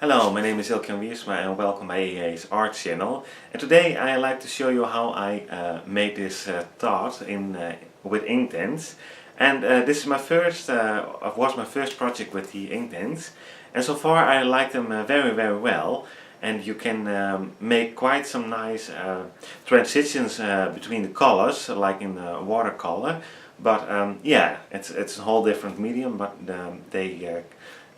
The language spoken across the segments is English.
Hello, my name is Ilkan Wiersma and welcome to AEA's art channel. And today I like to show you how I made this thought with Inktense. And this is was my first project with the Inktense. And so far I like them very well. And you can make quite some nice transitions between the colors, like in watercolor. But yeah, it's a whole different medium, but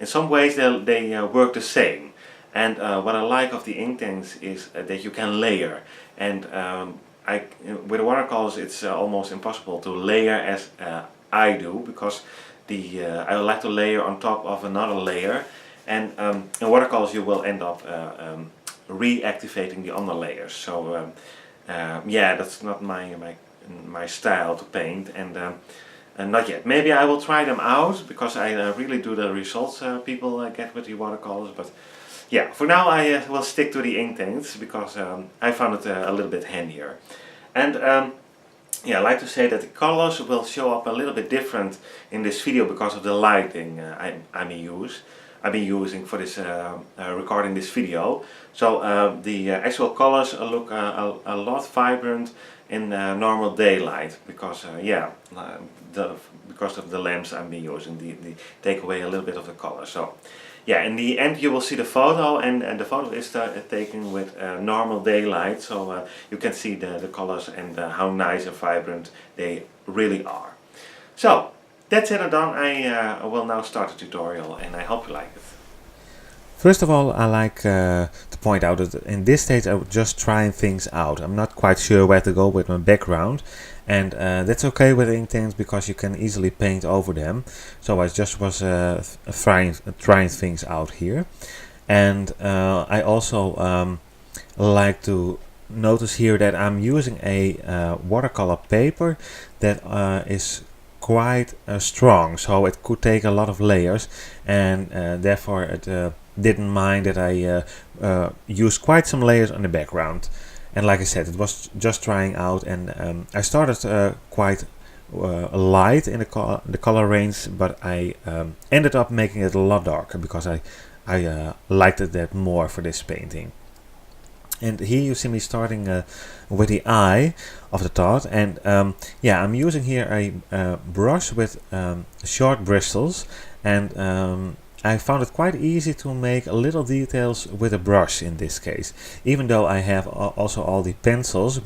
in some ways they work the same. And what I like of the Inktense is that you can layer. And with watercolors it's almost impossible to layer as I do, because I like to layer on top of another layer. And in watercolors you will end up reactivating the other layers. So yeah, that's not my style to paint, and not yet. Maybe I will try them out, because I really do the results people get with the watercolors. But yeah, for now I will stick to the Inktense, because I found it a little bit handier. And yeah, I like to say that the colors will show up a little bit different in this video because of the lighting I've been using for this recording this video. So the actual colors look a lot vibrant in normal daylight, because yeah, because of the lamps I've been using, they take away a little bit of the color. So yeah, in the end you will see the photo, and the photo is taken with normal daylight, so you can see the colors and how nice and vibrant they really are. So that's it and done. I will now start the tutorial, and I hope you like it. First of all, I like to point out that in this stage I'm just trying things out. I'm not quite sure where to go with my background, and that's okay with Inktense because you can easily paint over them. So I just was trying things out here. And I also like to notice here that I'm using a watercolor paper that is quite strong, so it could take a lot of layers, and therefore it didn't mind that I used quite some layers on the background. And like I said, it was just trying out, and I started quite light in the color range, but I ended up making it a lot darker because I liked that more for this painting. And here you see me starting with the eye of the thought, and yeah, I'm using here a brush with short bristles, and I found it quite easy to make little details with a brush in this case, even though I have also all the pencils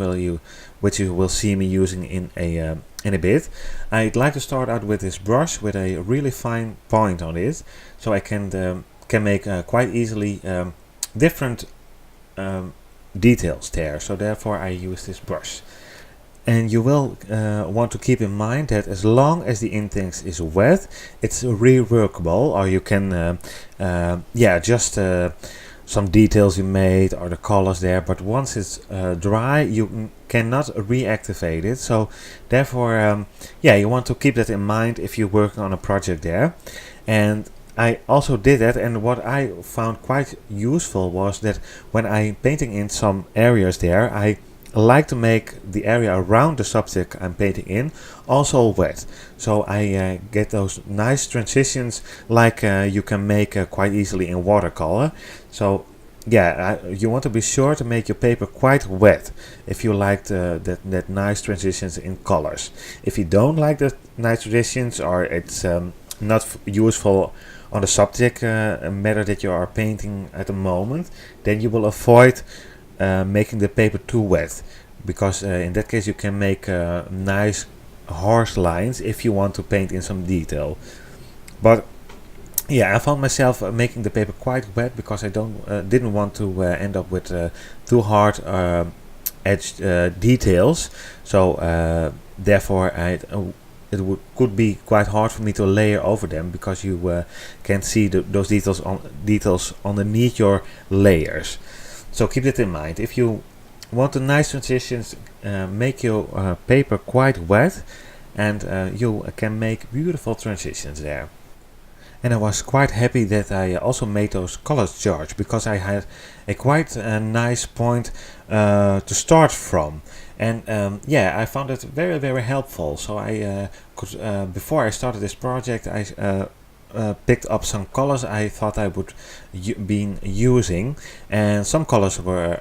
which you will see me using in a bit. I'd like to start out with this brush with a really fine point on it, so I can make quite easily different details there. So therefore I use this brush. And you will want to keep in mind that as long as the Inktense is wet, it's reworkable, or you can yeah, just some details you made or the colors there, but once it's dry you cannot reactivate it. So therefore yeah, you want to keep that in mind if you're working on a project there. And I also did that, and what I found quite useful was that when I'm painting in some areas there, I like to make the area around the subject I'm painting in also wet, so I get those nice transitions like you can make quite easily in watercolor. So yeah, you want to be sure to make your paper quite wet if you like that nice transitions in colors. If you don't like the nice transitions, or it's not useful on the subject matter that you are painting at the moment, then you will avoid making the paper too wet, because in that case you can make nice harsh lines if you want to paint in some detail. But yeah, I found myself making the paper quite wet because I didn't want to end up with too hard edged details. So therefore could be quite hard for me to layer over them, because you can see those details underneath your layers. So keep that in mind. If you want the nice transitions, make your paper quite wet, and you can make beautiful transitions there. And I was quite happy that I also made those colors charge, because I had a quite nice point to start from. And yeah, I found it very helpful. So I could, before I started this project, I picked up some colors I thought I would been using, and some colors were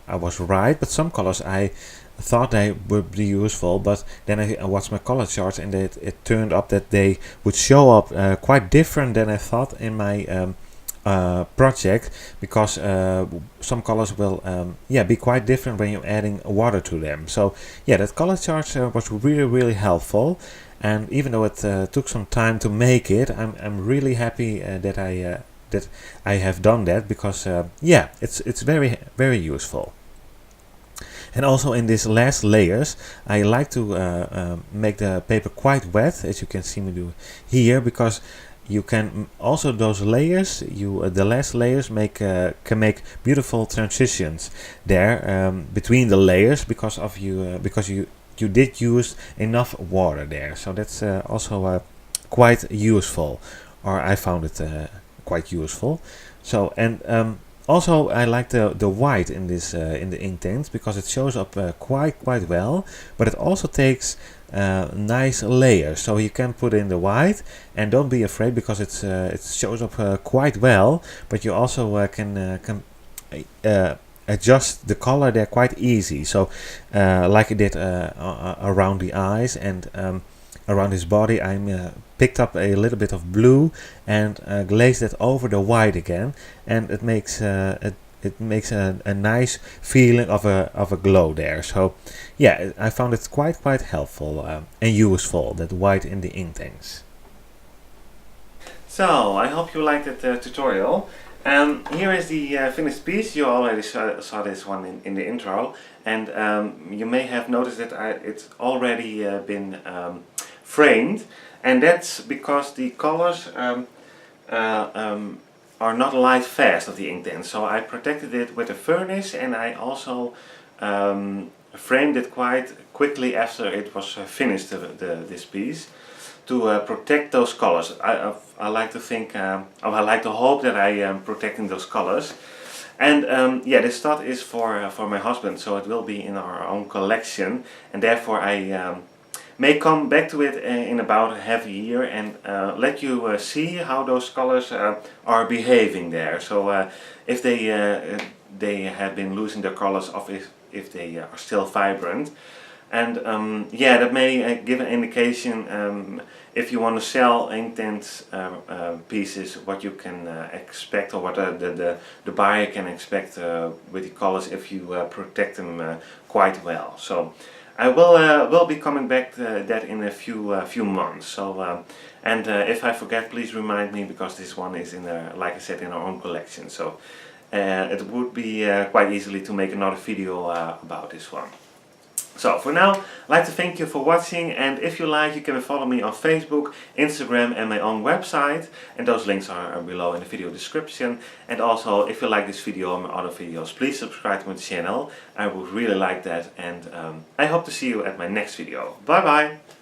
I was right, but some colors I thought they would be useful, but then I watched my color charts and it turned up that they would show up quite different than I thought in my project, because some colors will be quite different when you're adding water to them. So yeah, that color chart was really helpful, and even though it took some time to make it, I'm really happy that I have done that, because it's very useful. And also in these last layers, I like to make the paper quite wet, as you can see me do here, because you can also those layers, the last layers can make beautiful transitions there between the layers, because you did use enough water there. So that's also quite useful, or I found it quite useful. So, and also I like the white in this in the Inktense, because it shows up quite well, but it also takes nice layers. So you can put in the white, and don't be afraid, because it shows up quite well, but you also can adjust the color there quite easy. So like I did around the eyes and around his body, I picked up a little bit of blue and glazed it over the white again, and it makes a nice feeling of a glow there. So yeah, I found it quite helpful and useful, that white in the Inktense. So, I hope you liked that tutorial. Here is the finished piece. You already saw this one in the intro, and you may have noticed that it's already been framed, and that's because the colors are not light fast of the Inktense. So I protected it with a furnace, and I also framed it quite quickly after it was finished, this piece, to protect those colors. I like to think, or I like to hope that I am protecting those colors. And yeah, this stud is for my husband, so it will be in our own collection, and therefore I may come back to it in about half a year and let you see how those colors are behaving there. So if they have been losing their colors, or if they are still vibrant. And yeah, that may give an indication if you want to sell Inktense pieces, what you can expect, or what the buyer can expect with the colors if you protect them quite well. So I will be coming back to that in a few months. So and if I forget, please remind me, because this one is in like I said, in our own collection. So it would be quite easily to make another video about this one. So for now, I'd like to thank you for watching, and if you like, you can follow me on Facebook, Instagram and my own website, and those links are below in the video description. And also, if you like this video or my other videos, please subscribe to my channel. I would really like that, and I hope to see you at my next video. Bye bye!